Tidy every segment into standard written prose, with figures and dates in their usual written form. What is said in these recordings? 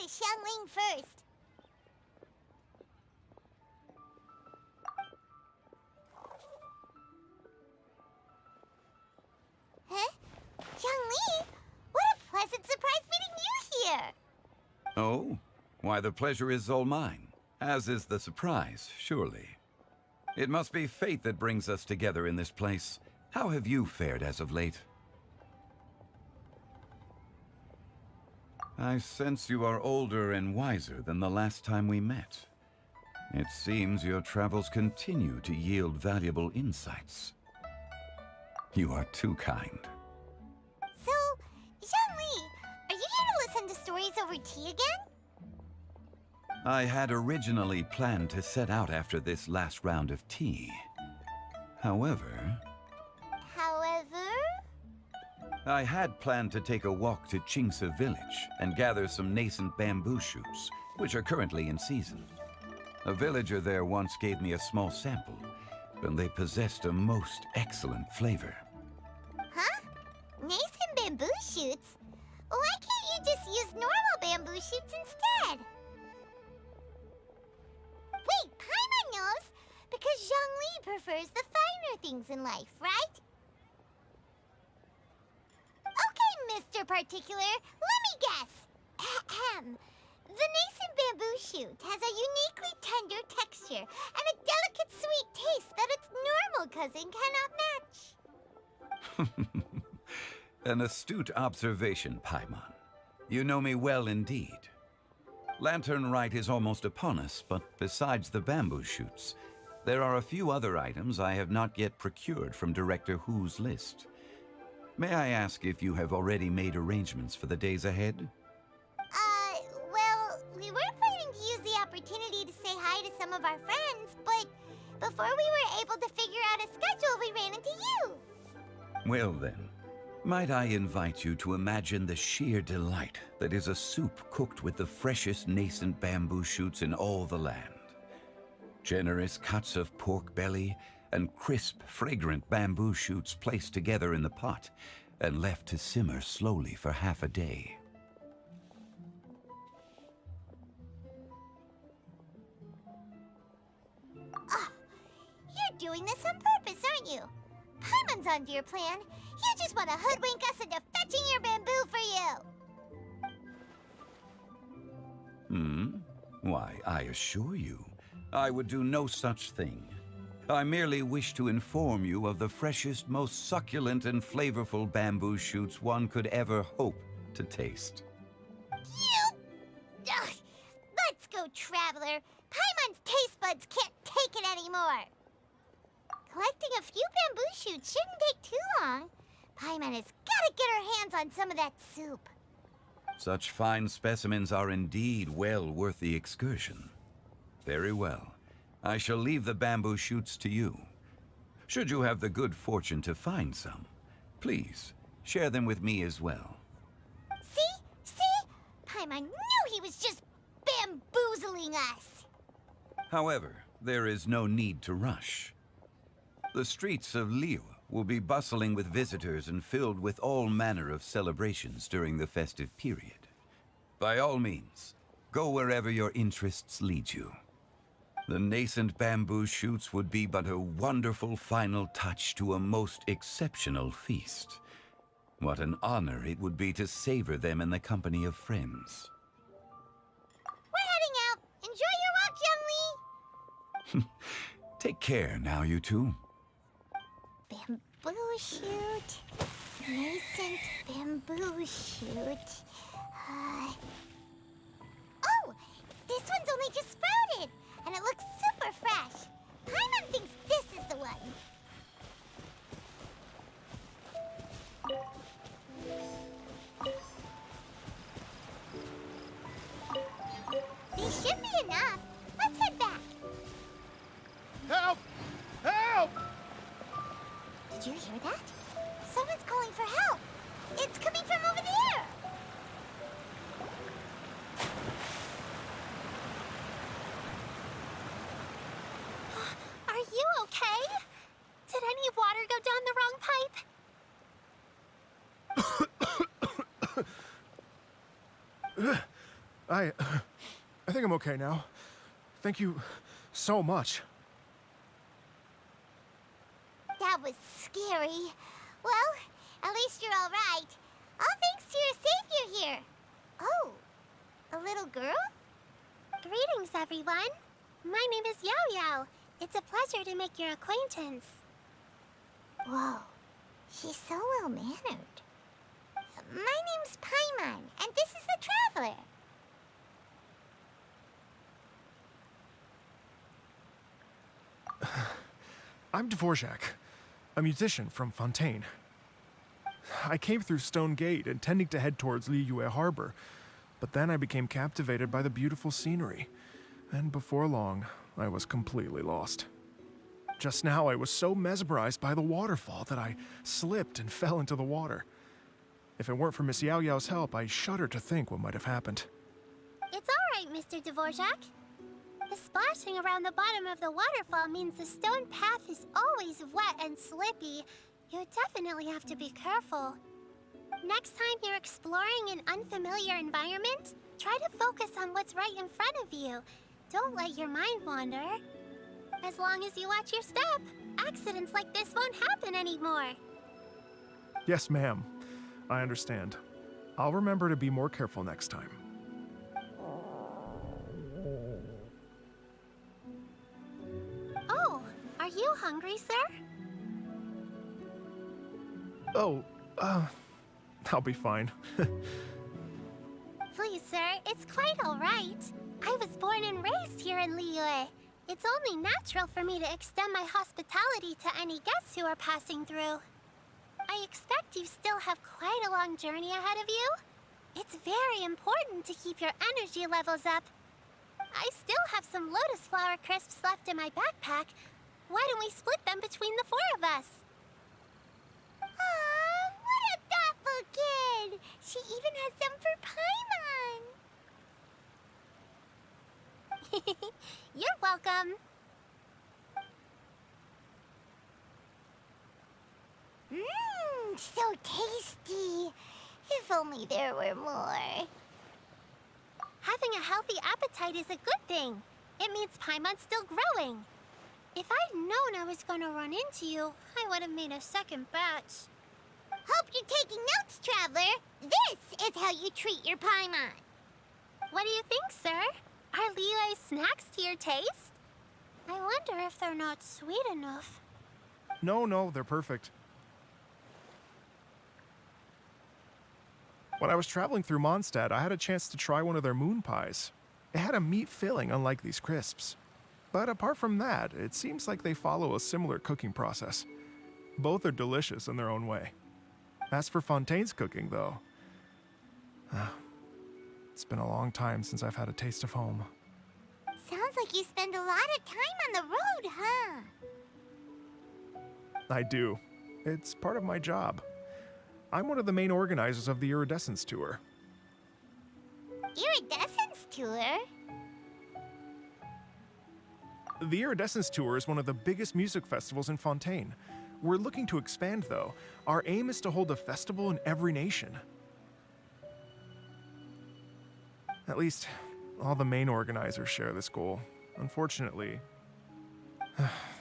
to Xiangling first. Huh? Xiangling? What a pleasant surprise meeting you here! Oh? Why, the pleasure is all mine. As is the surprise, surely. It must be fate that brings us together in this place. How have you fared as of late? I sense you are older and wiser than the last time we met. It seems your travels continue to yield valuable insights. You are too kind. So, Xiangling, are you here to listen to stories over tea again? I had originally planned to set out after this last round of tea. However, I had planned to take a walk to Chimes village and gather some nascent bamboo shoots, which are currently in season. A villager there once gave me a small sample, and they possessed a most excellent flavor. Huh? Nascent bamboo shoots? Why can't you just use normal bamboo shoots instead? Wait, Paimon knows! Because Zhongli prefers the finer things in life, right? Okay, Mr. Particular, let me guess. Ahem. The nascent bamboo shoot has a uniquely tender texture and a delicate sweet taste that its normal cousin cannot match. An astute observation, Paimon. You know me well indeed. Lantern Rite is almost upon us, but besides the bamboo shoots, there are a few other items I have not yet procured from Director Hu's list. May I ask if you have already made arrangements for the days ahead? Well, we were planning to use the opportunity to say hi to some of our friends, but before we were able to figure out a schedule, we ran into you. Well then, might I invite you to imagine the sheer delight that is a soup cooked with the freshest nascent bamboo shoots in all the land. Generous cuts of pork belly and crisp, fragrant bamboo shoots placed together in the pot and left to simmer slowly for half a day. You're doing this on purpose, aren't you? Paimon's onto your plan. You just want to hoodwink us into fetching your bamboo for you. Why, I assure you, I would do no such thing. I merely wish to inform you of the freshest, most succulent and flavorful bamboo shoots one could ever hope to taste. Ugh. Let's go, Traveler. Paimon's taste buds can't take it anymore. Collecting a few bamboo shoots shouldn't take too long. Paimon has got to get her hands on some of that soup. Such fine specimens are indeed well worth the excursion. Very well. I shall leave the bamboo shoots to you. Should you have the good fortune to find some, please share them with me as well. See? Paimon knew he was just bamboozling us. However, there is no need to rush. The streets of Liu will be bustling with visitors and filled with all manner of celebrations during the festive period. By all means, go wherever your interests lead you. The nascent bamboo shoots would be but a wonderful final touch to a most exceptional feast. What an honor it would be to savor them in the company of friends. We're heading out. Enjoy your walk, Youngly. Take care now, you two. Bamboo shoot. Nascent bamboo shoot. Oh! This one's only just sprouted, and it looks super fresh. Paimon thinks this is the one. These should be enough. Let's head back. Help! Help! Did you hear that? Someone's calling for help. It's coming from over there. Are you okay? I think I'm okay now. Thank you so much. That was scary. Well, at least you're all right. All thanks to your savior here. Oh, a little girl? Greetings, everyone. My name is Yao Yao. It's a pleasure to make your acquaintance. Whoa, she's so well-mannered. My name's Paimon, and this is the Traveler. I'm Dvorak, a musician from Fontaine. I came through Stone Gate intending to head towards Liyue Harbor, but then I became captivated by the beautiful scenery, and before long, I was completely lost. Just now, I was so mesmerized by the waterfall that I slipped and fell into the water. If it weren't for Miss Yao Yao's help, I shudder to think what might have happened. It's all right, Mr. Dvorak. The splashing around the bottom of the waterfall means the stone path is always wet and slippy. You definitely have to be careful. Next time you're exploring an unfamiliar environment, try to focus on what's right in front of you. Don't let your mind wander. As long as you watch your step, accidents like this won't happen anymore. Yes, ma'am. I understand. I'll remember to be more careful next time. Oh, are you hungry, sir? Oh, I'll be fine. Please, sir, it's quite all right. I was born and raised here in Liyue. It's only natural for me to extend my hospitality to any guests who are passing through. I expect you still have quite a long journey ahead of you. It's very important to keep your energy levels up. I still have some lotus flower crisps left in my backpack. Why don't we split them between the four of us? Aw, what a thoughtful kid! She even has some for Paimon. You're welcome. Mmm, so tasty. If only there were more. Having a healthy appetite is a good thing. It means Paimon's still growing. If I'd known I was going to run into you, I would have made a second batch. Hope you're taking notes, Traveler. This is how you treat your Paimon. What do you think, sir? Are Liyue's snacks to your taste? I wonder if they're not sweet enough. No, they're perfect. When I was traveling through Mondstadt, I had a chance to try one of their moon pies. It had a meat filling, unlike these crisps. But apart from that, it seems like they follow a similar cooking process. Both are delicious in their own way. As for Fontaine's cooking, though, it's been a long time since I've had a taste of home. Sounds like you spend a lot of time on the road, huh? I do. It's part of my job. I'm one of the main organizers of the Iridescence Tour. Iridescence Tour? The Iridescence Tour is one of the biggest music festivals in Fontaine. We're looking to expand, though. Our aim is to hold a festival in every nation. At least, all the main organizers share this goal. Unfortunately,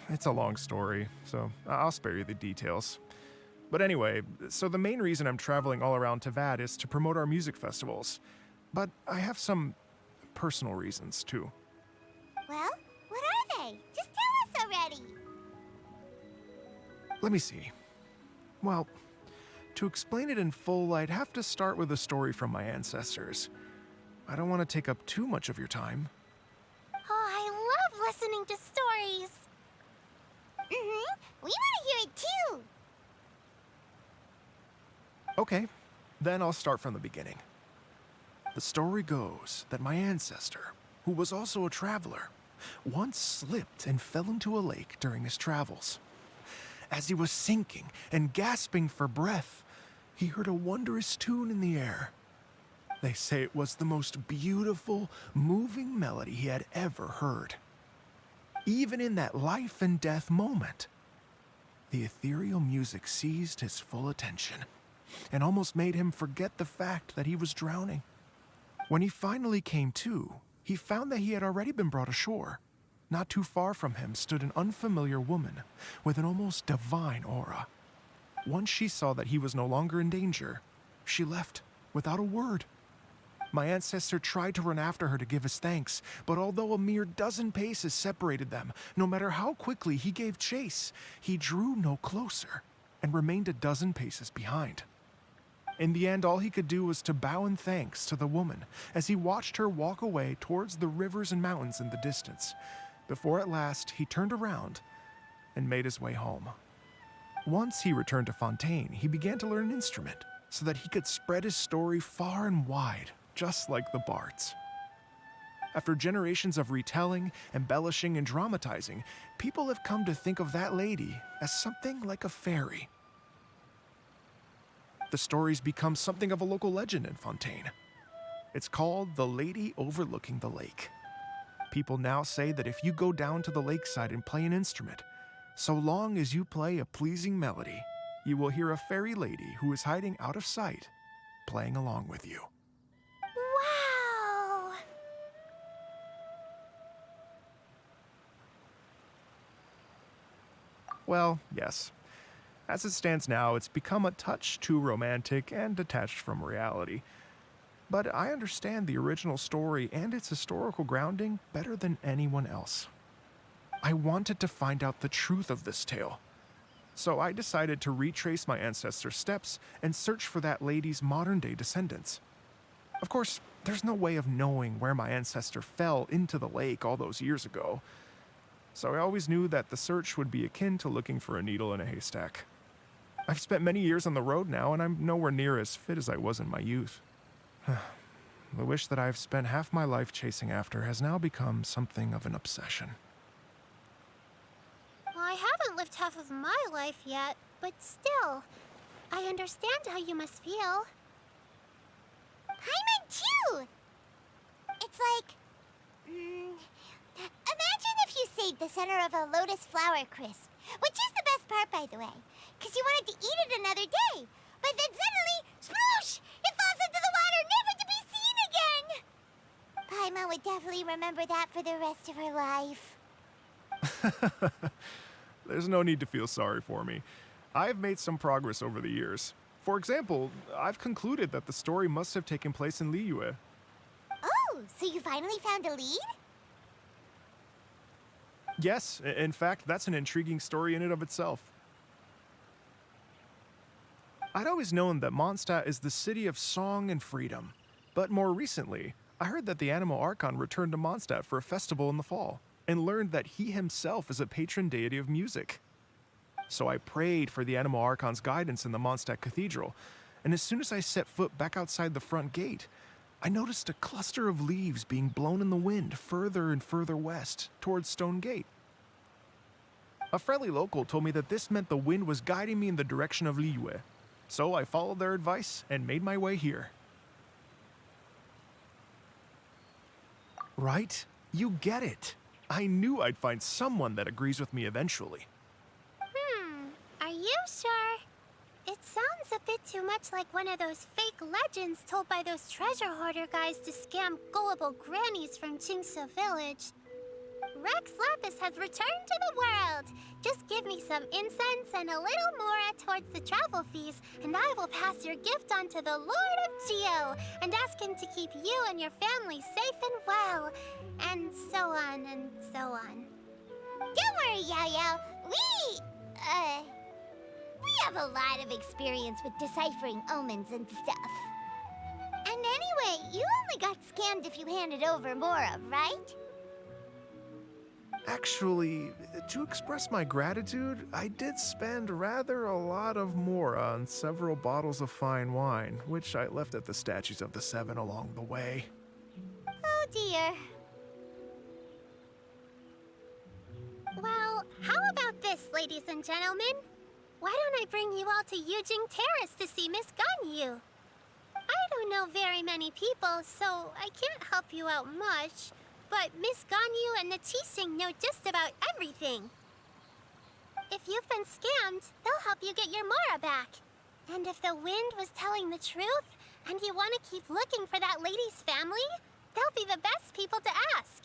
it's a long story, so I'll spare you the details. But anyway, so the main reason I'm traveling all around Tavad is to promote our music festivals. But I have some personal reasons, too. Well, what are they? Just tell us already. Let me see. Well, to explain it in full, I'd have to start with a story from my ancestors. I don't want to take up too much of your time. Oh, I love listening to stories. We want to hear it too. Okay, then I'll start from the beginning. The story goes that my ancestor, who was also a traveler, once slipped and fell into a lake during his travels. As he was sinking and gasping for breath, he heard a wondrous tune in the air. They say it was the most beautiful, moving melody he had ever heard. Even in that life and death moment, the ethereal music seized his full attention and almost made him forget the fact that he was drowning. When he finally came to, he found that he had already been brought ashore. Not too far from him stood an unfamiliar woman with an almost divine aura. Once she saw that he was no longer in danger, she left without a word. My ancestor tried to run after her to give his thanks, but although a mere dozen paces separated them, no matter how quickly he gave chase, he drew no closer and remained a dozen paces behind. In the end, all he could do was to bow in thanks to the woman as he watched her walk away towards the rivers and mountains in the distance, before at last he turned around and made his way home. Once he returned to Fontaine, he began to learn an instrument so that he could spread his story far and wide, just like the bards. After generations of retelling, embellishing, and dramatizing, people have come to think of that lady as something like a fairy. The story's become something of a local legend in Fontaine. It's called the Lady Overlooking the Lake. People now say that if you go down to the lakeside and play an instrument, so long as you play a pleasing melody, you will hear a fairy lady who is hiding out of sight, playing along with you. Wow! Well, yes. As it stands now, it's become a touch too romantic and detached from reality. But I understand the original story and its historical grounding better than anyone else. I wanted to find out the truth of this tale. So I decided to retrace my ancestors' steps and search for that lady's modern-day descendants. Of course, there's no way of knowing where my ancestor fell into the lake all those years ago. So I always knew that the search would be akin to looking for a needle in a haystack. I've spent many years on the road now, and I'm nowhere near as fit as I was in my youth. The wish that I've spent half my life chasing after has now become something of an obsession. Well, I haven't lived half of my life yet, but still, I understand how you must feel. Paimon too! It's like... imagine if you saved the center of a lotus flower crisp, which is the best part, by the way, because you wanted to eat it another day. But then suddenly, sploosh! It falls into the water, never to be seen again! Paimon would definitely remember that for the rest of her life. There's no need to feel sorry for me. I've made some progress over the years. For example, I've concluded that the story must have taken place in Liyue. Oh, so you finally found a lead? Yes, in fact, that's an intriguing story in and of itself. I'd always known that Mondstadt is the city of song and freedom, but more recently, I heard that the Animal Archon returned to Mondstadt for a festival in the fall, and learned that he himself is a patron deity of music. So I prayed for the Animal Archon's guidance in the Mondstadt Cathedral, and as soon as I set foot back outside the front gate, I noticed a cluster of leaves being blown in the wind further and further west, towards Stone Gate. A friendly local told me that this meant the wind was guiding me in the direction of Liyue, so I followed their advice and made my way here. Right? You get it. I knew I'd find someone that agrees with me eventually. Are you sure? It sounds a bit too much like one of those fake legends told by those treasure hoarder guys to scam gullible grannies from Chingsa Village. Rex Lapis has returned to the world. Just give me some incense and a little more towards the travel fees, and I will pass your gift on to the Lord of Geo and ask him to keep you and your family safe and well, and so on and so on. Don't worry, Yao Yao. We have a lot of experience with deciphering omens and stuff. And anyway, you only got scammed if you handed over Mora, right? Actually, to express my gratitude, I did spend rather a lot of Mora on several bottles of fine wine, which I left at the Statues of the Seven along the way. Oh dear. Well, how about this, ladies and gentlemen? Why don't I bring you all to Yujing Terrace to see Miss Ganyu? I don't know very many people, so I can't help you out much. But Miss Ganyu and the Qixing know just about everything. If you've been scammed, they'll help you get your Mora back. And if the wind was telling the truth, and you want to keep looking for that lady's family, they'll be the best people to ask.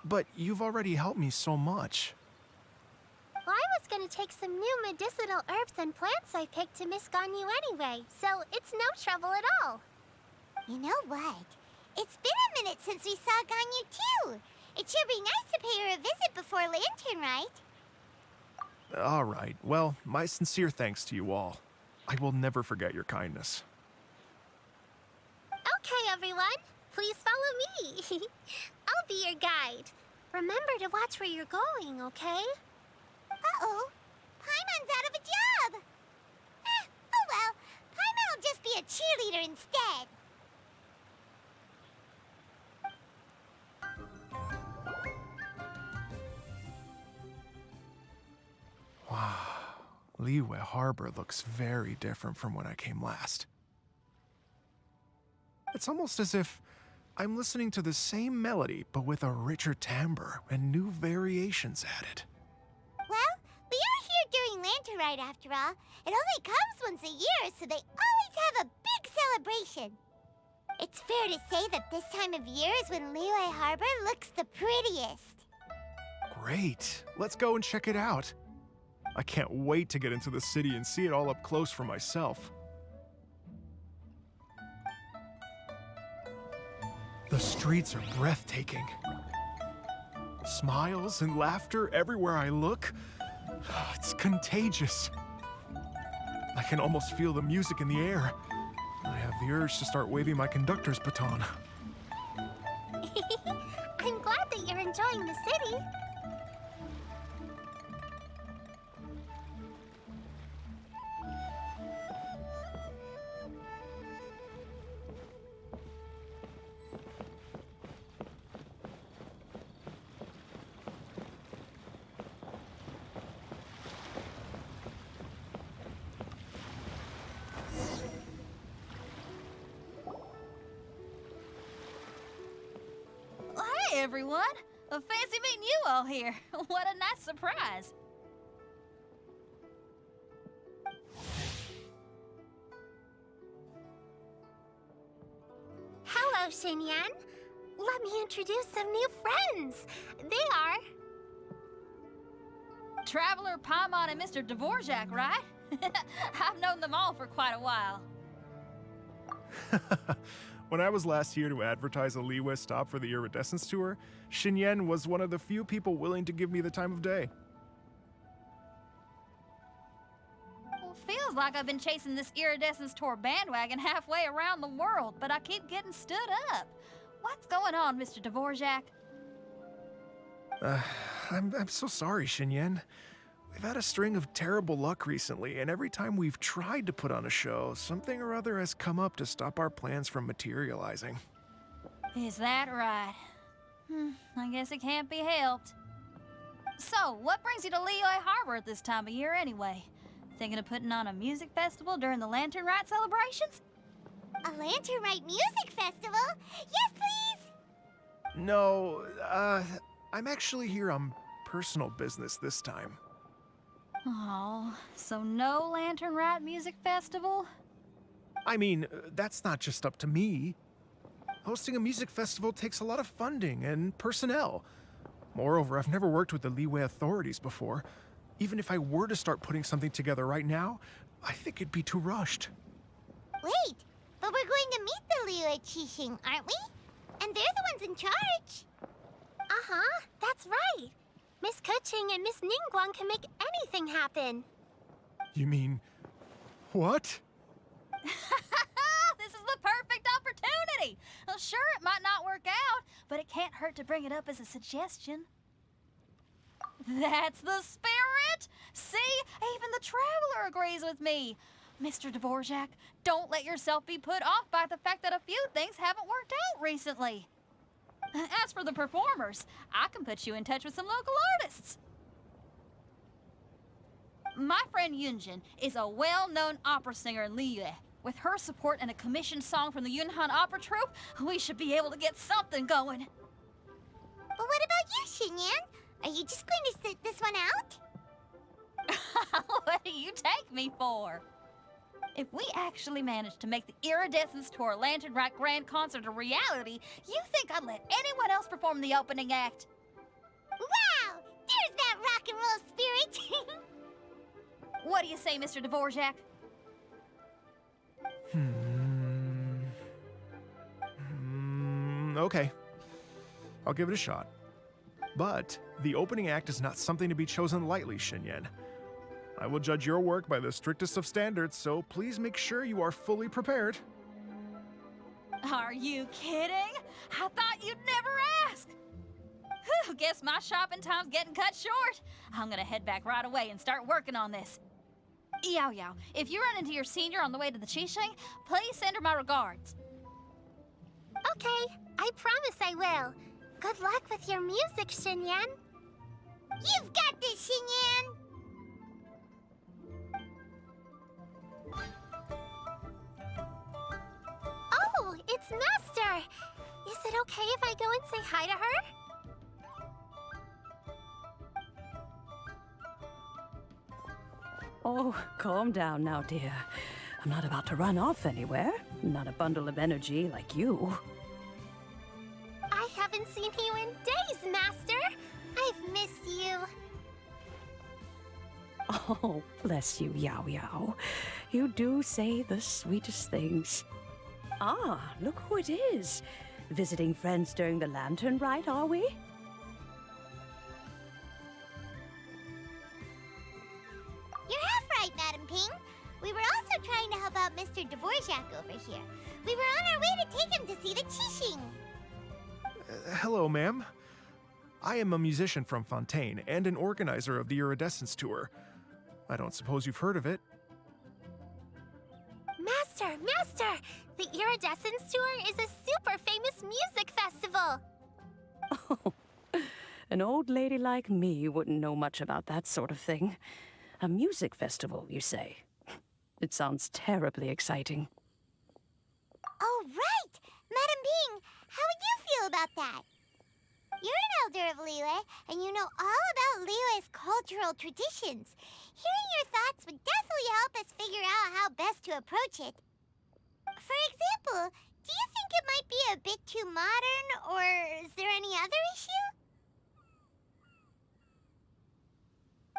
But you've already helped me so much. Well, I was gonna take some new medicinal herbs and plants I picked to Miss Ganyu anyway, so it's no trouble at all. You know what? It's been a minute since we saw Ganyu too. It should be nice to pay her a visit before Lantern Rite. All right. Well, my sincere thanks to you all. I will never forget your kindness. Okay, everyone, please follow me. I'll be your guide. Remember to watch where you're going, okay? Uh-oh. Paimon's out of a job. Oh well. Paimon will just be a cheerleader instead. Wow. Liyue Harbor looks very different from when I came last. It's almost as if I'm listening to the same melody, but with a richer timbre and new variations added. Well, we are here during Lantern Rite after all. It only comes once a year, so they always have a big celebration. It's fair to say that this time of year is when Liyue Harbor looks the prettiest. Great. Let's go and check it out. I can't wait to get into the city and see it all up close for myself. The streets are breathtaking. Smiles and laughter everywhere I look. It's contagious. I can almost feel the music in the air. I have the urge to start waving my conductor's baton. I'm glad that you're enjoying the city. Hey, everyone! Fancy meeting you all here. What a nice surprise. Hello, Xinyan. Let me introduce some new friends. They are... Traveler, Paimon, and Mr. Dvorak, right? I've known them all for quite a while. When I was last here to advertise a Liyue stop for the Iridescence Tour, Xinyan was one of the few people willing to give me the time of day. Well, feels like I've been chasing this Iridescence Tour bandwagon halfway around the world, but I keep getting stood up. What's going on, Mr. Dvorak? I'm so sorry, Xinyan. We've had a string of terrible luck recently, and every time we've tried to put on a show, something or other has come up to stop our plans from materializing. Is that right? I guess it can't be helped. So, what brings you to Liyue Harbor at this time of year anyway? Thinking of putting on a music festival during the Lantern Rite celebrations? A Lantern Rite music festival? Yes, please! No, I'm actually here on personal business this time. Oh, so no Lantern Rite music festival? I mean, that's not just up to me. Hosting a music festival takes a lot of funding and personnel. Moreover, I've never worked with the Liyue authorities before. Even if I were to start putting something together right now, I think it'd be too rushed. Wait, but we're going to meet the Liyue Qixing, aren't we? And they're the ones in charge. Uh-huh, that's right. Miss Keqing and Miss Ningguang can make anything happen. You mean... what? This is the perfect opportunity! Well, sure, it might not work out, but it can't hurt to bring it up as a suggestion. That's the spirit! See? Even the Traveler agrees with me. Mr. Dvorak, don't let yourself be put off by the fact that a few things haven't worked out recently. As for the performers, I can put you in touch with some local artists. My friend Yunjin is a well-known opera singer in Liyue. With her support and a commissioned song from the Yunhan Opera Troupe, we should be able to get something going. But what about you, Xinyan? Are you just going to sit this one out? What are you take me for? If we actually managed to make the Iridescence Tour Lantern Rite Grand Concert a reality, you think I'd let anyone else perform the opening act? Wow! There's that rock and roll spirit! What do you say, Mr. Dvorak? Okay. I'll give it a shot. But the opening act is not something to be chosen lightly, Xinyan. I will judge your work by the strictest of standards, so please make sure you are fully prepared. Are you kidding? I thought you'd never ask. Whew, guess my shopping time's getting cut short. I'm gonna head back right away and start working on this. Yao Yao, if you run into your senior on the way to the Qixing, please send her my regards. Okay, I promise I will. Good luck with your music, Xinyan. You've got this, Xinyan! Oh, it's Master! Is it okay if I go and say hi to her? Oh, calm down now, dear. I'm not about to run off anywhere. Not a bundle of energy like you. I haven't seen you in days, Master! I've missed you. Oh, bless you, Yao Yao. You do say the sweetest things. Ah, look who it is. Visiting friends during the Lantern Rite, are we? You're half right, Madam Ping. We were also trying to help out Mr. Dvorak over here. We were on our way to take him to see the Qixing. Hello, ma'am. I am a musician from Fontaine and an organizer of the Iridescence Tour. I don't suppose you've heard of it. Master! The Iridescence Tour is a super famous music festival! Oh, an old lady like me wouldn't know much about that sort of thing. A music festival, you say? It sounds terribly exciting. Oh, right! Madam Ping, how would you feel about that? You're an elder of Liyue, and you know all about Liyue's cultural traditions. Hearing your thoughts would definitely help us figure out how best to approach it. For example, do you think it might be a bit too modern, or is there any other issue?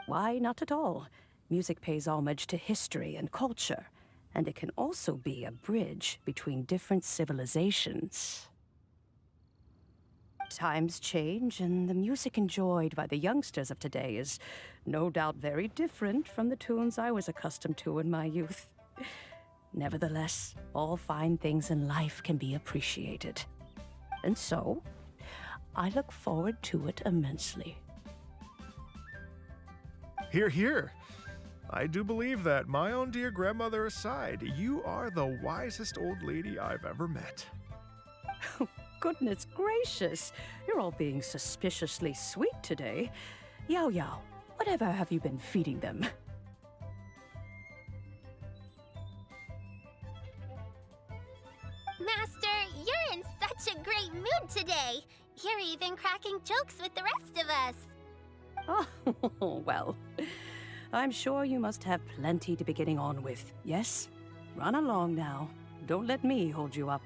Why, not at all. Music pays homage to history and culture, and it can also be a bridge between different civilizations. Times change, and the music enjoyed by the youngsters of today is no doubt very different from the tunes I was accustomed to in my youth. Nevertheless, all fine things in life can be appreciated. And so, I look forward to it immensely. Hear, hear. I do believe that, my own dear grandmother aside, you are the wisest old lady I've ever met. Goodness gracious, you're all being suspiciously sweet today. Yao Yao, whatever have you been feeding them? Master, you're in such a great mood today. You're even cracking jokes with the rest of us. Oh, well, I'm sure you must have plenty to be getting on with. Yes? Run along now. Don't let me hold you up.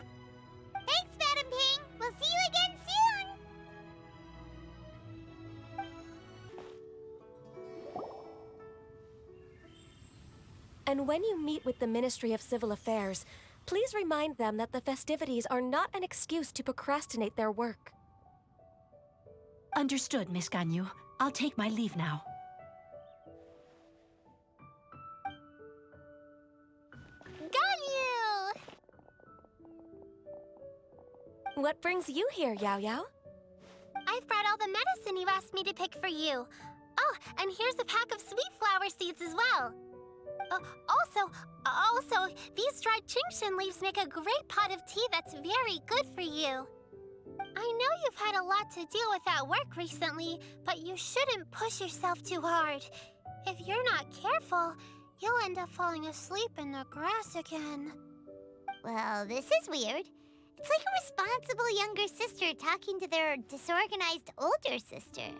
Thanks, Madam Ping. We'll see you again soon. And when you meet with the Ministry of Civil Affairs, please remind them that the festivities are not an excuse to procrastinate their work. Understood, Miss Ganyu. I'll take my leave now. Ganyu! What brings you here, Yao Yao? I've brought all the medicine you asked me to pick for you. Oh, and here's a pack of sweet flower seeds as well. Also, these dried Chingshin leaves make a great pot of tea that's very good for you. I know you've had a lot to deal with at work recently, but you shouldn't push yourself too hard. If you're not careful, you'll end up falling asleep in the grass again. Well, this is weird. It's like a responsible younger sister talking to their disorganized older sister.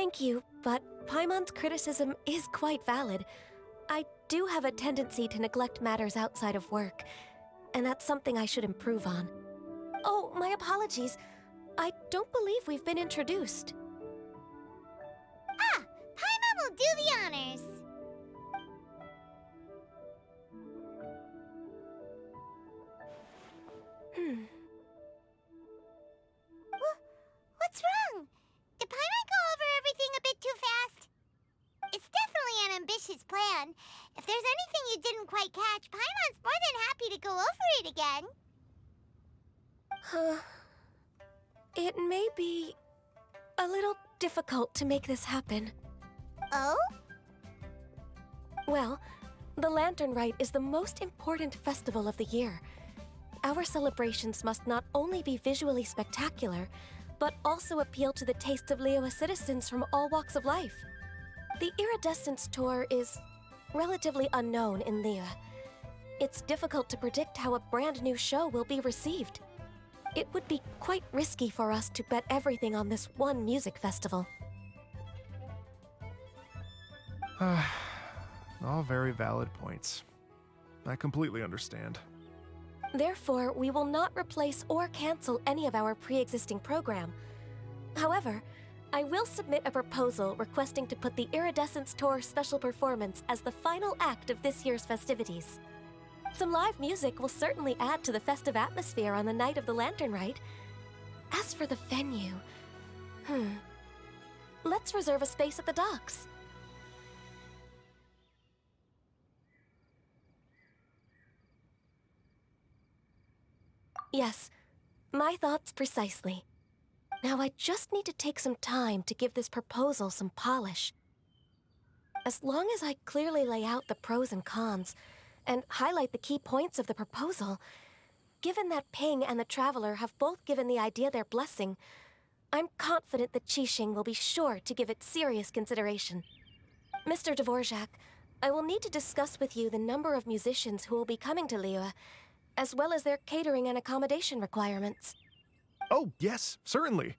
Thank you, but Paimon's criticism is quite valid. I do have a tendency to neglect matters outside of work, and that's something I should improve on. Oh, my apologies. I don't believe we've been introduced. Ah, Paimon will do the honors. What's wrong? Did Paimon go over everything a bit too fast? It's definitely an ambitious plan. If there's anything you didn't quite catch, Paimon's more than happy to go over it again. It may be a little difficult to make this happen. Oh? Well, the Lantern Rite is the most important festival of the year. Our celebrations must not only be visually spectacular, but also appeal to the tastes of Liyue citizens from all walks of life. The Iridescence Tour is relatively unknown in Liyue. It's difficult to predict how a brand new show will be received. It would be quite risky for us to bet everything on this one music festival. All very valid points. I completely understand. Therefore, we will not replace or cancel any of our pre-existing program. However, I will submit a proposal requesting to put the Iridescence Tour special performance as the final act of this year's festivities. Some live music will certainly add to the festive atmosphere on the night of the Lantern Rite. As for the venue, let's reserve a space at the docks. Yes, my thoughts precisely. Now I just need to take some time to give this proposal some polish. As long as I clearly lay out the pros and cons, and highlight the key points of the proposal, given that Ping and the Traveler have both given the idea their blessing, I'm confident that Qixing will be sure to give it serious consideration. Mr. Dvorak, I will need to discuss with you the number of musicians who will be coming to Liyue, as well as their catering and accommodation requirements. Oh, yes, certainly.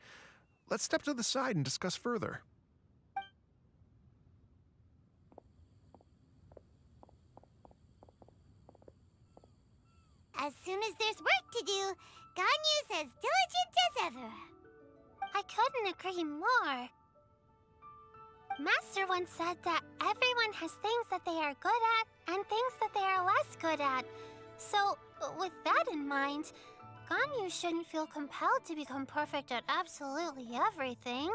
Let's step to the side and discuss further. As soon as there's work to do, Ganyu's as diligent as ever. I couldn't agree more. Master once said that everyone has things that they are good at and things that they are less good at. So, with that in mind, Ganyu shouldn't feel compelled to become perfect at absolutely everything.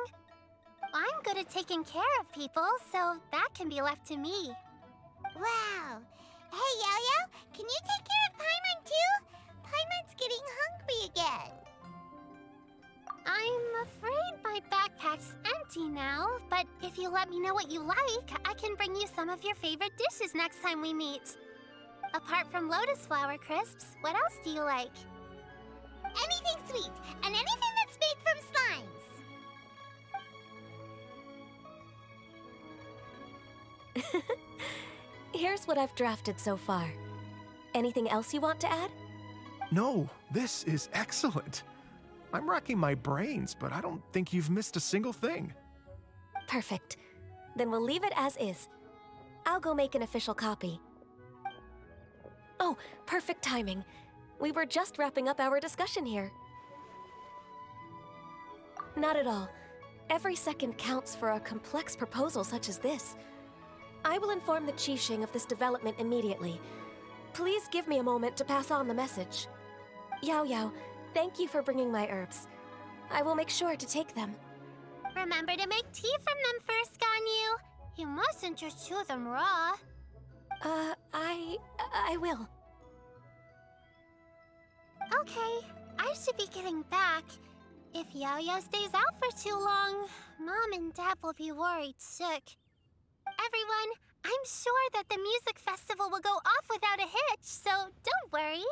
I'm good at taking care of people, so that can be left to me. Wow. Hey, Yo-Yo, can you take care of Paimon too? Paimon's getting hungry again. I'm afraid my backpack's empty now, but if you let me know what you like, I can bring you some of your favorite dishes next time we meet. Apart from lotus flower crisps, what else do you like? Anything sweet, and anything that's made from slimes. Here's what I've drafted so far. Anything else you want to add? No, this is excellent. I'm racking my brains, but I don't think you've missed a single thing. Perfect. Then we'll leave it as is. I'll go make an official copy. Oh, perfect timing. We were just wrapping up our discussion here. Not at all. Every second counts for a complex proposal such as this. I will inform the Qixing of this development immediately. Please give me a moment to pass on the message. Yao Yao, thank you for bringing my herbs. I will make sure to take them. Remember to make tea from them first, Ganyu. You mustn't just chew them raw. I will. Okay, I should be getting back. If Yao-Yao stays out for too long, Mom and Dad will be worried sick. Everyone, I'm sure that the music festival will go off without a hitch, so don't worry.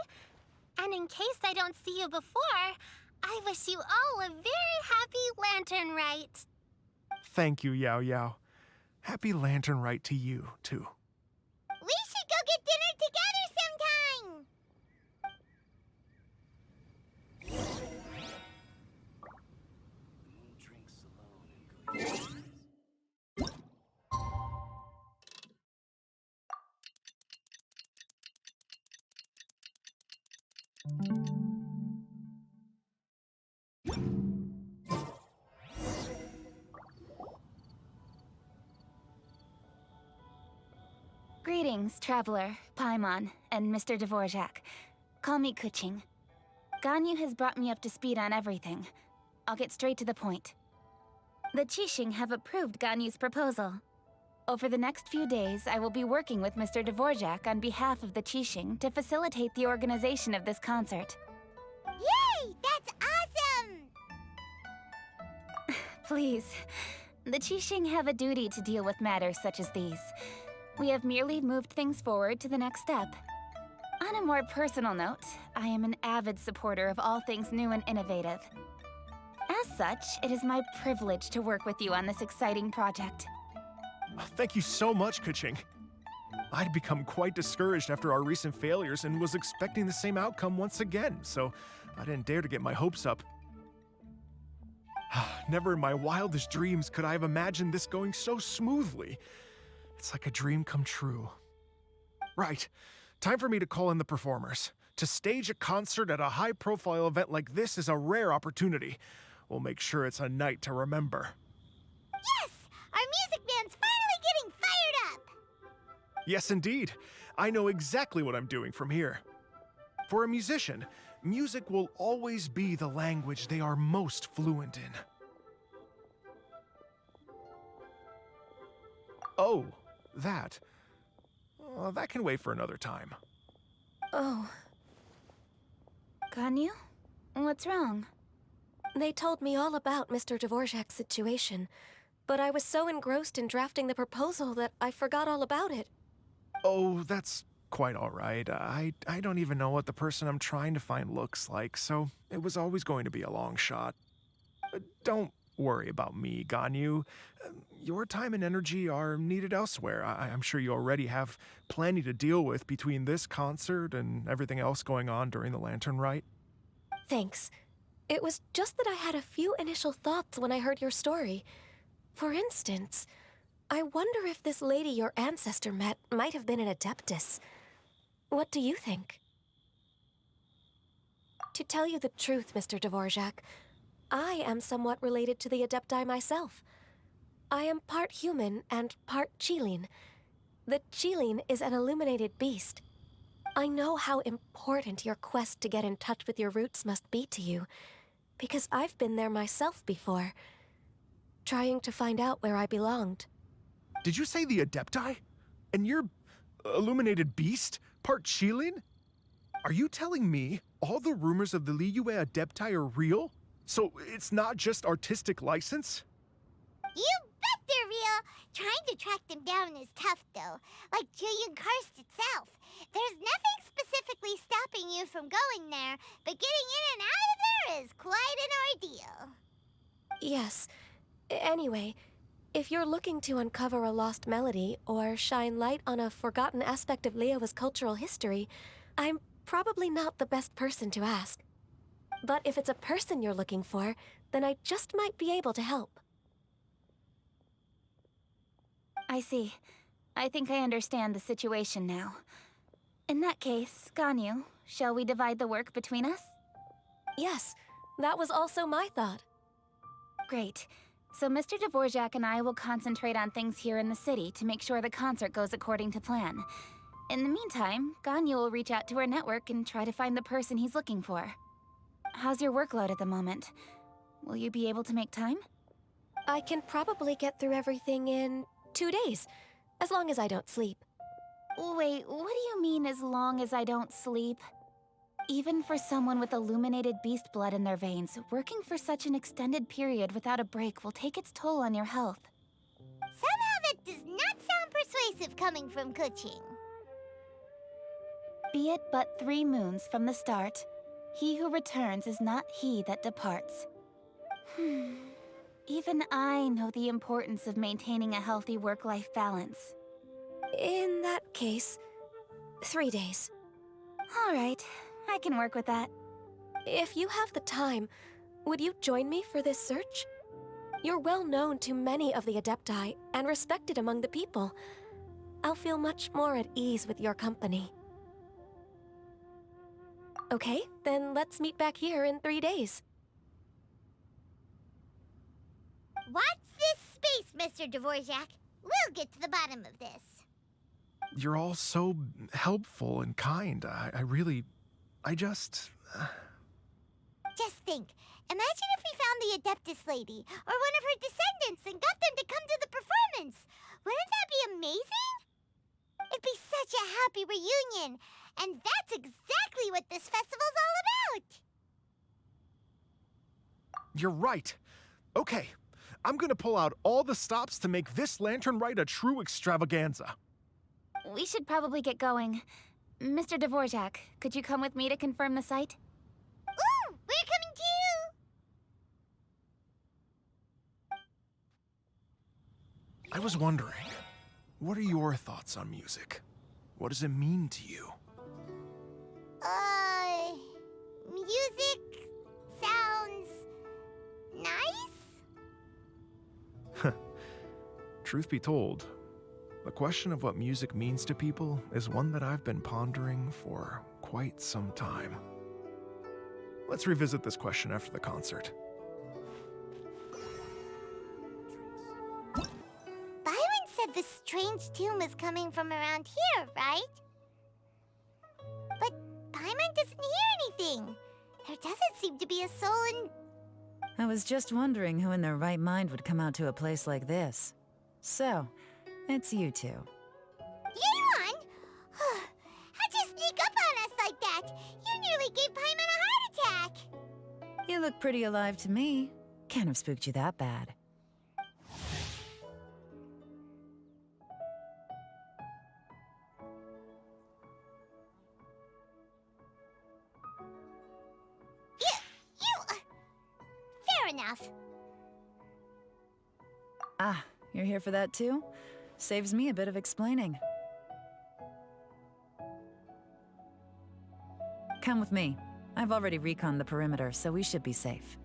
And in case I don't see you before, I wish you all a very happy Lantern Rite. Thank you, Yao Yao. Happy Lantern Rite to you, too. We should go get dinner together sometime! Greetings, Traveler, Paimon, and Mr. Dvorak. Call me Kuching. Ganyu has brought me up to speed on everything. I'll get straight to the point. The Qixing have approved Ganyu's proposal. Over the next few days, I will be working with Mr. Dvorak on behalf of the Qixing to facilitate the organization of this concert. Yay! That's awesome! Please, the Qixing have a duty to deal with matters such as these. We have merely moved things forward to the next step. On a more personal note, I am an avid supporter of all things new and innovative. As such, it is my privilege to work with you on this exciting project. Thank you so much, Kuching. I'd become quite discouraged after our recent failures and was expecting the same outcome once again, so I didn't dare to get my hopes up. Never in my wildest dreams could I have imagined this going so smoothly. It's like a dream come true. Right, time for me to call in the performers. To stage a concert at a high-profile event like this is a rare opportunity. We'll make sure it's a night to remember. Yes! Our music band's finally getting fired up! Yes, indeed. I know exactly what I'm doing from here. For a musician, music will always be the language they are most fluent in. Oh, that. That can wait for another time. Oh. Ganyu? What's wrong? They told me all about Mr. Dvorak's situation, but I was so engrossed in drafting the proposal that I forgot all about it. Oh, that's quite all right. I don't even know what the person I'm trying to find looks like, so it was always going to be a long shot. Don't worry about me, Ganyu. Your time and energy are needed elsewhere. I'm sure you already have plenty to deal with between this concert and everything else going on during the Lantern Rite. Thanks. It was just that I had a few initial thoughts when I heard your story. For instance, I wonder if this lady your ancestor met might have been an Adeptus. What do you think? To tell you the truth, Mr. Dvorak, I am somewhat related to the Adepti myself. I am part human and part Qilin. The Qilin is an illuminated beast. I know how important your quest to get in touch with your roots must be to you, because I've been there myself before, trying to find out where I belonged. Did you say the Adepti? And you're illuminated beast? Part Qilin? Are you telling me all the rumors of the Liyue Adepti are real? So it's not just artistic license? You bet they're real! Trying to track them down is tough, though. Like Julian Karst itself. There's nothing specifically stopping you from going there, but getting in and out of there is quite an ordeal. Yes. Anyway, if you're looking to uncover a lost melody or shine light on a forgotten aspect of Liyue's cultural history, I'm probably not the best person to ask. But if it's a person you're looking for, then I just might be able to help. I see. I think I understand the situation now. In that case, Ganyu, shall we divide the work between us? Yes, that was also my thought. Great. So Mr. Dvorak and I will concentrate on things here in the city to make sure the concert goes according to plan. In the meantime, Ganyu will reach out to her network and try to find the person he's looking for. How's your workload at the moment? Will you be able to make time? I can probably get through everything in 2 days, as long as I don't sleep. Wait, what do you mean as long as I don't sleep? Even for someone with illuminated beast blood in their veins, working for such an extended period without a break will take its toll on your health. Somehow that does not sound persuasive coming from Kuching. Be it but 3 moons from the start, he who returns is not he that departs. Even I know the importance of maintaining a healthy work-life balance. In that case, 3 days. All right, I can work with that. If you have the time, would you join me for this search? You're well known to many of the Adepti and respected among the people. I'll feel much more at ease with your company. Okay, then let's meet back here in 3 days. Watch this space, Mr. Dvorak. We'll get to the bottom of this. You're all so helpful and kind. I just... Just think. Imagine if we found the Adeptus lady, or one of her descendants, and got them to come to the performance. Wouldn't that be amazing? It'd be such a happy reunion. And that's exactly what this festival's all about. You're right. Okay, I'm gonna pull out all the stops to make this lantern rite a true extravaganza. We should probably get going. Mr. Dvorak, could you come with me to confirm the site? Ooh, we're coming too! I was wondering, what are your thoughts on music? What does it mean to you? Music sounds nice? Truth be told, the question of what music means to people is one that I've been pondering for quite some time. Let's revisit this question after the concert. Byron said the strange tune was coming from around here, right? But Paimon doesn't hear anything. There doesn't seem to be a soul in... I was just wondering who in their right mind would come out to a place like this. So, it's you two. Yeon! How'd you sneak up on us like that? You nearly gave Paimon a heart attack! You look pretty alive to me. Can't have spooked you that bad. Fair enough. Ah, you're here for that too? Saves me a bit of explaining. Come with me. I've already reconned the perimeter, so we should be safe.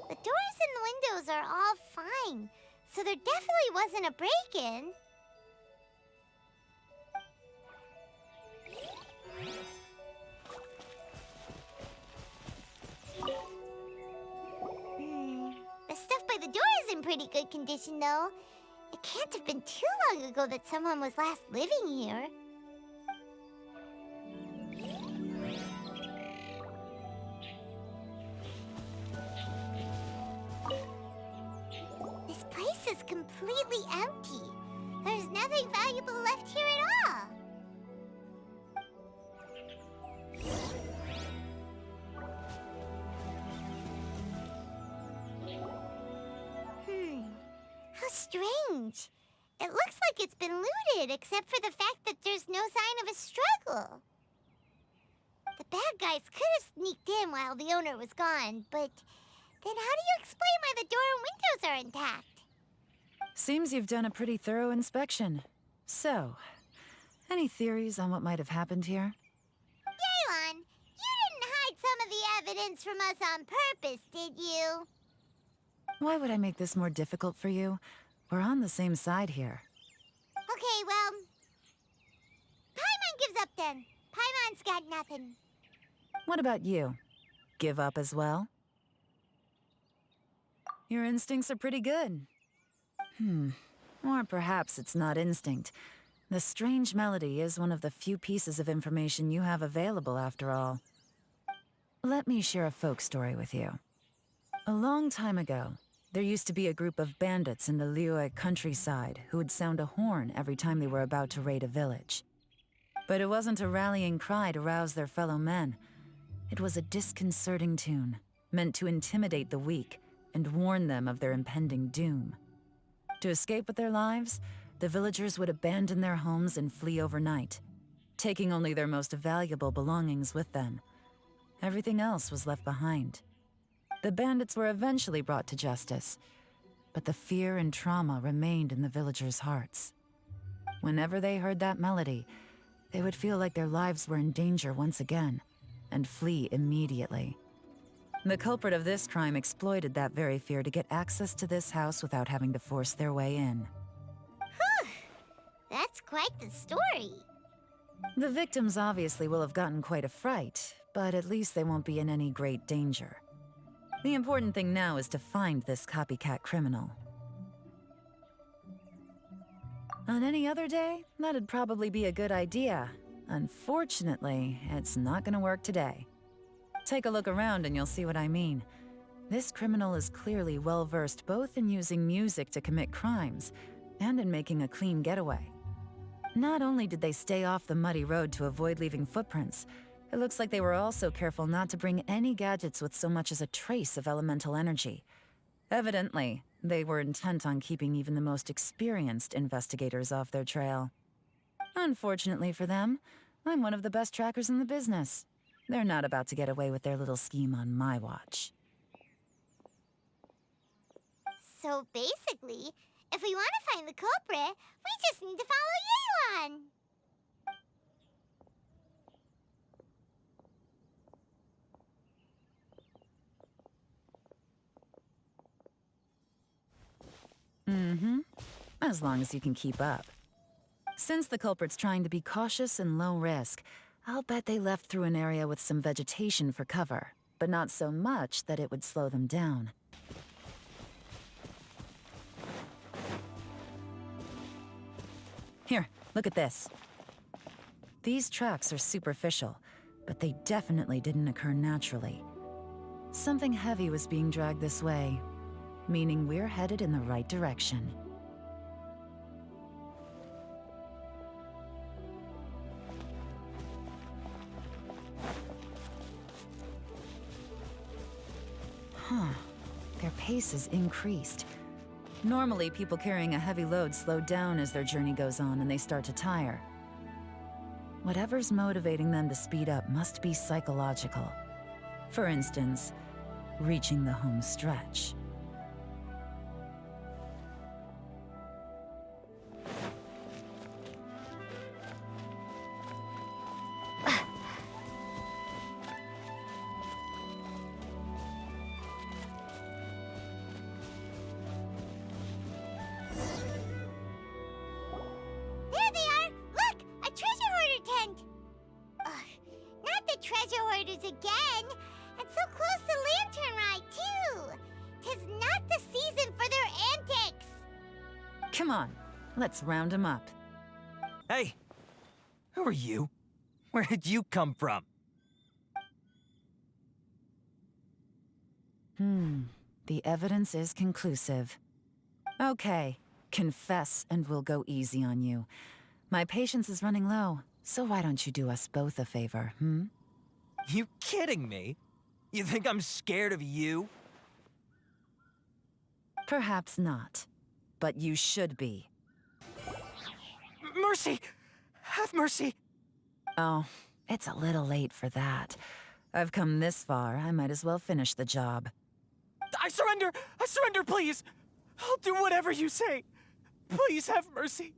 The doors and windows are all fine, so there definitely wasn't a break-in. The stuff by the door is in pretty good condition, though. It can't have been too long ago that someone was last living here. This place is completely empty. There's nothing valuable left here at all. How strange. It looks like it's been looted, except for the fact that there's no sign of a struggle. The bad guys could have sneaked in while the owner was gone, but then how do you explain why the door and windows are intact? Seems you've done a pretty thorough inspection. So, any theories on what might have happened here? Yeon, you didn't hide some of the evidence from us on purpose, did you? Why would I make this more difficult for you? We're on the same side here. Okay, well... Paimon gives up then. Paimon's got nothing. What about you? Give up as well? Your instincts are pretty good. Or perhaps it's not instinct. The strange melody is one of the few pieces of information you have available, after all. Let me share a folk story with you. A long time ago, there used to be a group of bandits in the Liyue countryside who would sound a horn every time they were about to raid a village. But it wasn't a rallying cry to rouse their fellow men. It was a disconcerting tune, meant to intimidate the weak and warn them of their impending doom. To escape with their lives, the villagers would abandon their homes and flee overnight, taking only their most valuable belongings with them. Everything else was left behind. The bandits were eventually brought to justice, but the fear and trauma remained in the villagers' hearts. Whenever they heard that melody, they would feel like their lives were in danger once again, and flee immediately. The culprit of this crime exploited that very fear to get access to this house without having to force their way in. That's quite the story. The victims obviously will have gotten quite a fright, but at least they won't be in any great danger. The important thing now is to find this copycat criminal. On any other day, that'd probably be a good idea. Unfortunately, it's not gonna work today. Take a look around and you'll see what I mean. This criminal is clearly well-versed both in using music to commit crimes and in making a clean getaway. Not only did they stay off the muddy road to avoid leaving footprints, it looks like they were also careful not to bring any gadgets with so much as a trace of elemental energy. Evidently, they were intent on keeping even the most experienced investigators off their trail. Unfortunately for them, I'm one of the best trackers in the business. They're not about to get away with their little scheme on my watch. So basically, if we want to find the culprit, we just need to follow Yelan. As long as you can keep up. Since the culprit's trying to be cautious and low risk, I'll bet they left through an area with some vegetation for cover, but not so much that it would slow them down. Here, look at this. These tracks are superficial, but they definitely didn't occur naturally. Something heavy was being dragged this way, meaning we're headed in the right direction. Their pace is increased. Normally, people carrying a heavy load slow down as their journey goes on and they start to tire. Whatever's motivating them to speed up must be psychological. For instance, reaching the home stretch. There they are! Look! A treasure hoarder tent! Ugh, not the treasure hoarders again! And so close to Lantern Rite, too! 'Tis not the season for their antics! Come on, let's round them up. Hey! Who are you? Where did you come from? The evidence is conclusive. Okay, confess and we'll go easy on you. My patience is running low, so why don't you do us both a favor, You kidding me? You think I'm scared of you? Perhaps not, but you should be. Mercy! Have mercy! Oh, it's a little late for that. I've come this far, I might as well finish the job. I surrender! I surrender, please! I'll do whatever you say. Please have mercy.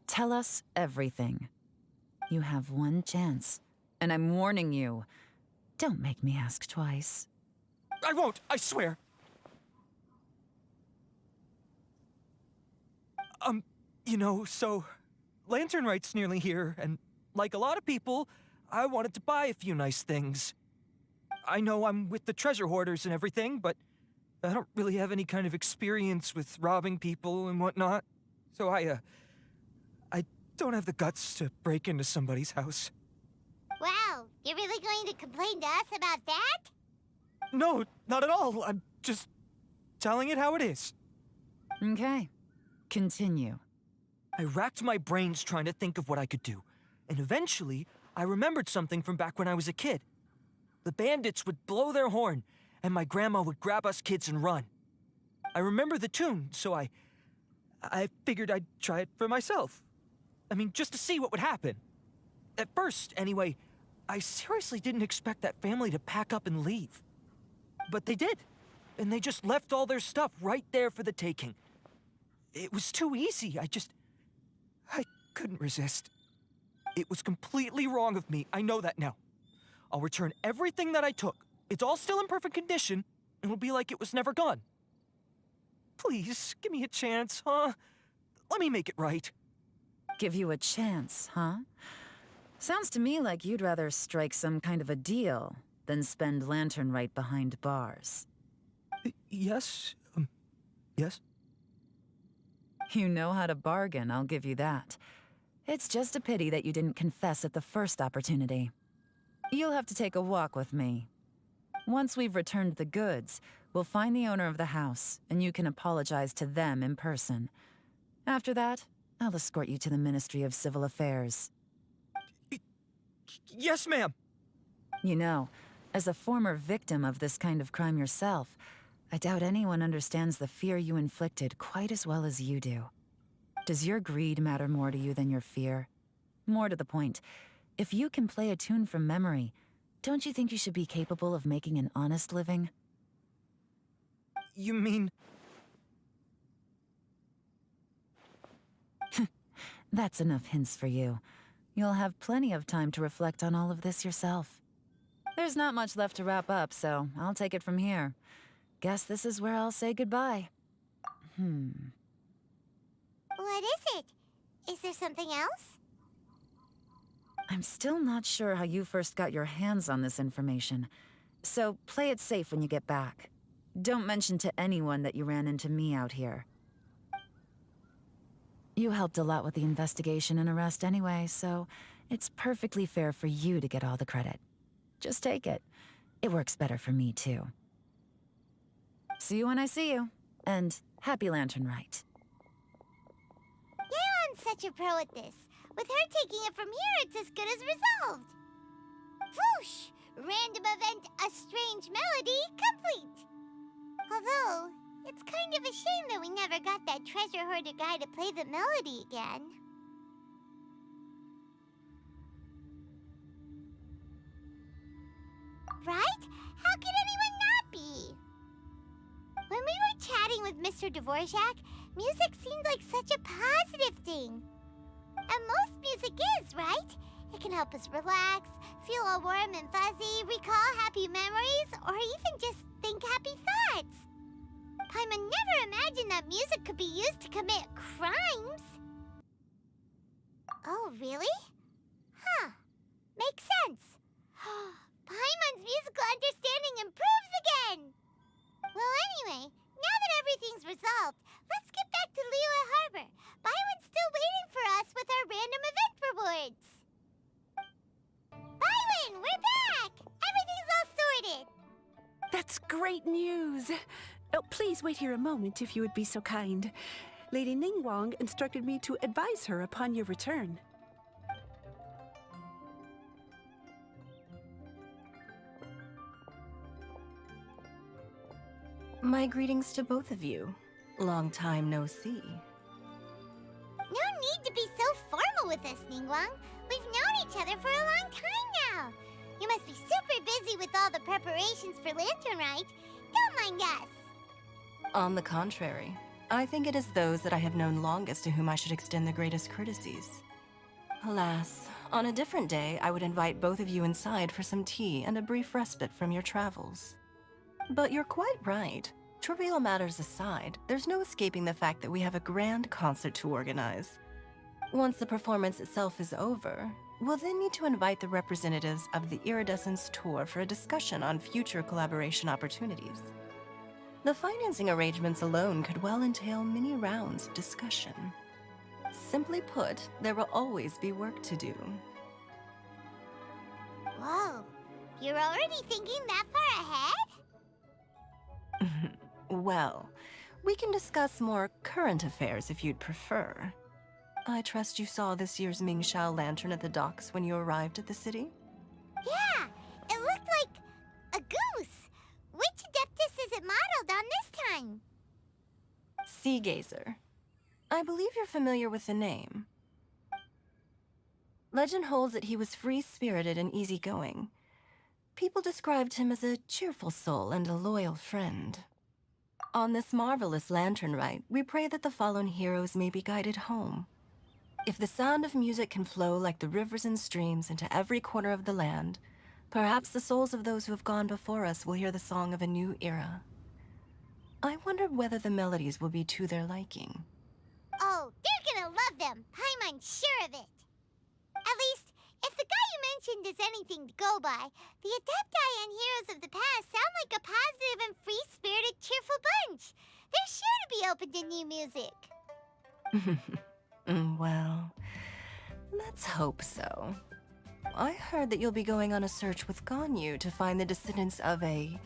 Tell us everything. You have one chance, and I'm warning you. Don't make me ask twice. I won't, I swear. So Lantern Rite's nearly here, and like a lot of people, I wanted to buy a few nice things. I know I'm with the treasure hoarders and everything, but I don't really have any kind of experience with robbing people and whatnot. So I don't have the guts to break into somebody's house. Wow, you're really going to complain to us about that? No, not at all. I'm just telling it how it is. Okay, continue. I racked my brains trying to think of what I could do, and eventually, I remembered something from back when I was a kid. The bandits would blow their horn, and my grandma would grab us kids and run. I remember the tune, so I figured I'd try it for myself. I mean, just to see what would happen. At first, anyway, I seriously didn't expect that family to pack up and leave. But they did, and they just left all their stuff right there for the taking. It was too easy, I couldn't resist. It was completely wrong of me, I know that now. I'll return everything that I took, It's all still in perfect condition, and it'll be like it was never gone. Please, give me a chance, huh? Let me make it right. Give you a chance, huh? Sounds to me like you'd rather strike some kind of a deal than spend Lantern Rite behind bars. Yes? Yes? You know how to bargain, I'll give you that. It's just a pity that you didn't confess at the first opportunity. You'll have to take a walk with me. Once we've returned the goods, we'll find the owner of the house, and you can apologize to them in person. After that, I'll escort you to the Ministry of Civil Affairs. Yes, ma'am! You know, as a former victim of this kind of crime yourself, I doubt anyone understands the fear you inflicted quite as well as you do. Does your greed matter more to you than your fear? More to the point, if you can play a tune from memory, don't you think you should be capable of making an honest living? You mean... That's enough hints for you. You'll have plenty of time to reflect on all of this yourself. There's not much left to wrap up, so I'll take it from here. Guess this is where I'll say goodbye. What is it? Is there something else? I'm still not sure how you first got your hands on this information, so play it safe when you get back. Don't mention to anyone that you ran into me out here. You helped a lot with the investigation and arrest anyway, so it's perfectly fair for you to get all the credit. Just take it. It works better for me, too. See you when I see you, and happy Lantern Rite. Yeon's such a pro at this. With her taking it from here, it's as good as resolved. Whoosh! Random event, a strange melody, complete. Although, it's kind of a shame that we never got that treasure hoarder guy to play the melody again. Right? How could anyone not be? When we were chatting with Mr. Dvorak, music seemed like such a positive thing. And most music is, right? It can help us relax, feel all warm and fuzzy, recall happy memories, or even just think happy thoughts. Paimon never imagined that music could be used to commit crimes. Oh, really? Huh. Makes sense. Paimon's musical understanding improves again! Well, anyway, now that everything's resolved, let's get back to Liyue Harbor. Byron's still waiting for us with our random event rewards. Byron, we're back! Everything's all sorted! That's great news. Oh, please wait here a moment if you would be so kind. Lady Ningguang instructed me to advise her upon your return. My greetings to both of you. Long time no see. No need to be so formal with us, Ningguang. We've known each other for a long time now. You must be super busy with all the preparations for Lantern Rite. Don't mind us. On the contrary, I think it is those that I have known longest to whom I should extend the greatest courtesies. Alas, on a different day, I would invite both of you inside for some tea and a brief respite from your travels. But you're quite right. Trivial matters aside, there's no escaping the fact that we have a grand concert to organize. Once the performance itself is over, we'll then need to invite the representatives of the Iridescence Tour for a discussion on future collaboration opportunities. The financing arrangements alone could well entail many rounds of discussion. Simply put, there will always be work to do. Whoa, you're already thinking that far ahead? Well, we can discuss more current affairs if you'd prefer. I trust you saw this year's Mingxiao lantern at the docks when you arrived at the city? Yeah, it looked like a goose. Which Adeptus is it modeled on this time? Sea Gazer. I believe you're familiar with the name. Legend holds that he was free-spirited and easygoing. People described him as a cheerful soul and a loyal friend. On this marvelous lantern rite, we pray that the fallen heroes may be guided home. If the sound of music can flow like the rivers and streams into every corner of the land, Perhaps the souls of those who have gone before us will hear the song of a new era. I wonder whether the melodies will be to their liking. Oh, they're gonna love them. Paimon's sure of it. At least, if the guy you mentioned is anything to go by, the Adepti and Heroes of the Past sound like a positive and free-spirited, cheerful bunch. They're sure to be open to new music. Well, let's hope so. I heard that you'll be going on a search with Ganyu to find the descendants of a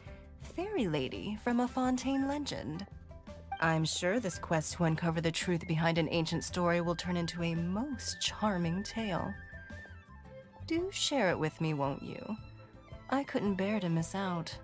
fairy lady from a Fontaine legend. I'm sure this quest to uncover the truth behind an ancient story will turn into a most charming tale. Do share it with me, won't you? I couldn't bear to miss out.